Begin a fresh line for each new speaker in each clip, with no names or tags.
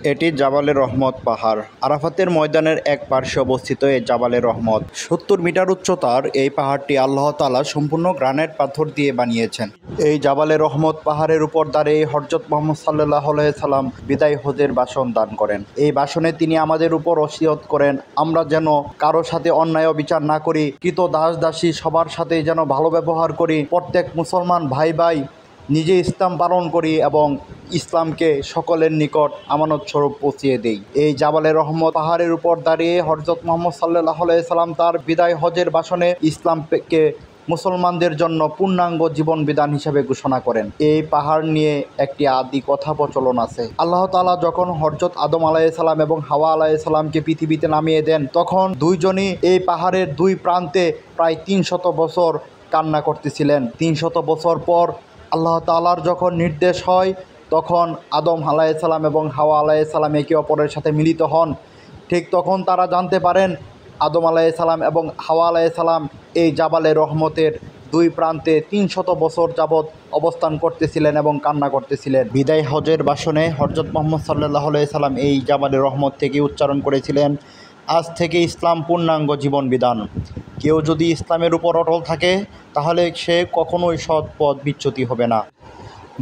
এটি জাবালে রহমত পাহাড়। আরাফাতের ময়দানের এক পার্শ্বে অবস্থিত এই জাবালে রহমত। 70 মিটার উচ্চতার এই পাহাড়টি আল্লাহ তাআলা সম্পূর্ণ গ্রানাইট পাথর দিয়ে বানিয়েছেন। এই জাবালে রহমত পাহাড়ের উপর দাঁড়িয়ে হযরত মুহাম্মদ সাল্লাল্লাহু আলাইহি সাল্লাম বিদায় হজের ভাষণ দান করেন। এই ভাষণে তিনি আমাদের উপর ওসিয়ত করেন, আমরা যেন কারো সাথে অন্যায় বিচার না করি, কৃত দাস দাসী সবার সাথে যেন ভালো ব্যবহার করি, প্রত্যেক মুসলমান ভাই ভাই নিজে ইসলাম পালন করি এবং ইসলামকে সকলের নিকট আমানত স্বরূপ পৌঁছিয়ে দেই। এই জাবালে রহমত পাহাড়ের উপর দাঁড়িয়ে হযরত মুহাম্মদ সাল্লাল্লাহু আলাইহি সাল্লাম তার বিদায় হজের ভাষণে ইসলামকে মুসলমানদের জন্য পূর্ণাঙ্গ জীবন বিধান হিসেবে ঘোষণা করেন। এই পাহাড় নিয়ে একটি আদি কথা প্রচলন আছে। আল্লাহ তাআলা যখন হযরত আদম আলাইহিস সালাম এবং হাওয়া আলাইহিস সালামকে পৃথিবীতে নামিয়ে দেন, তখন দুইজনই এই পাহাড়ের দুই প্রান্তে প্রায় 300 বছর কান্না করতেছিলেন। 300 বছর পর আল্লাহ তাআলার যখন নির্দেশ হয়, তখন আদম আলাইহিস সালাম এবং হাওয়া আলাইহিস সালাম একে অপরের সাথে মিলিত হন। ঠিক তখন তারা জানতে পারেন আদম আলাইহিস সালাম এবং হাওয়া আলাইহিস সালাম এই জাবালে রহমতের দুই প্রান্তে 300 বছর যাবৎ অবস্থান করতেছিলেন এবং কান্না করতেছিলেন। বিদায় হজের ভাষণে হযরত মুহাম্মদ সাল্লাল্লাহু আলাইহি সাল্লাম এই জাবালে রহমত থেকে উচ্চারণ করেছিলেন, আজ থেকে ইসলাম পূর্ণাঙ্গ জীবন বিধান। কেউ যদি ইসলামের উপর অটল থাকে তাহলে সে কখনোই সৎ পথ বিচ্যুতি হবে না।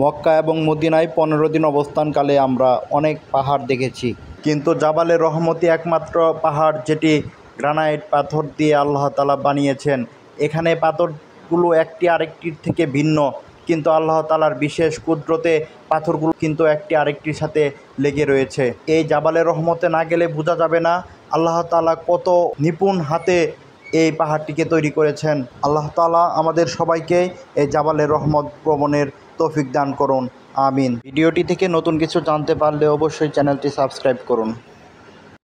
মক্কা এবং মদিনায় 15 দিন অবস্থানকালে আমরা অনেক পাহাড় দেখেছি, কিন্তু জাবালে রহমতই একমাত্র পাহাড় যেটি গ্রানাইট পাথর দিয়ে আল্লাহ তাআলা বানিয়েছেন। এখানে পাথরগুলো একটি আরেকটির থেকে ভিন্ন, কিন্তু আল্লাহ তাআলার বিশেষ কুদরতে পাথরগুলো কিন্তু একটি আরেকটির সাথে লেগে রয়েছে। এই জাবালে রহমতে না গেলে বোঝা যাবে না আল্লাহ তাআলা কত নিপুণ হাতে এই পাহাড়টিকে তৈরি করেছেন। আল্লাহ তাআলা আমাদের সবাইকে এই জাবালে রহমত ভ্রমণের তৌফিক দান করুন, আমিন। ভিডিওটি থেকে নতুন কিছু জানতে পারলে অবশ্যই চ্যানেলটি সাবস্ক্রাইব করুন।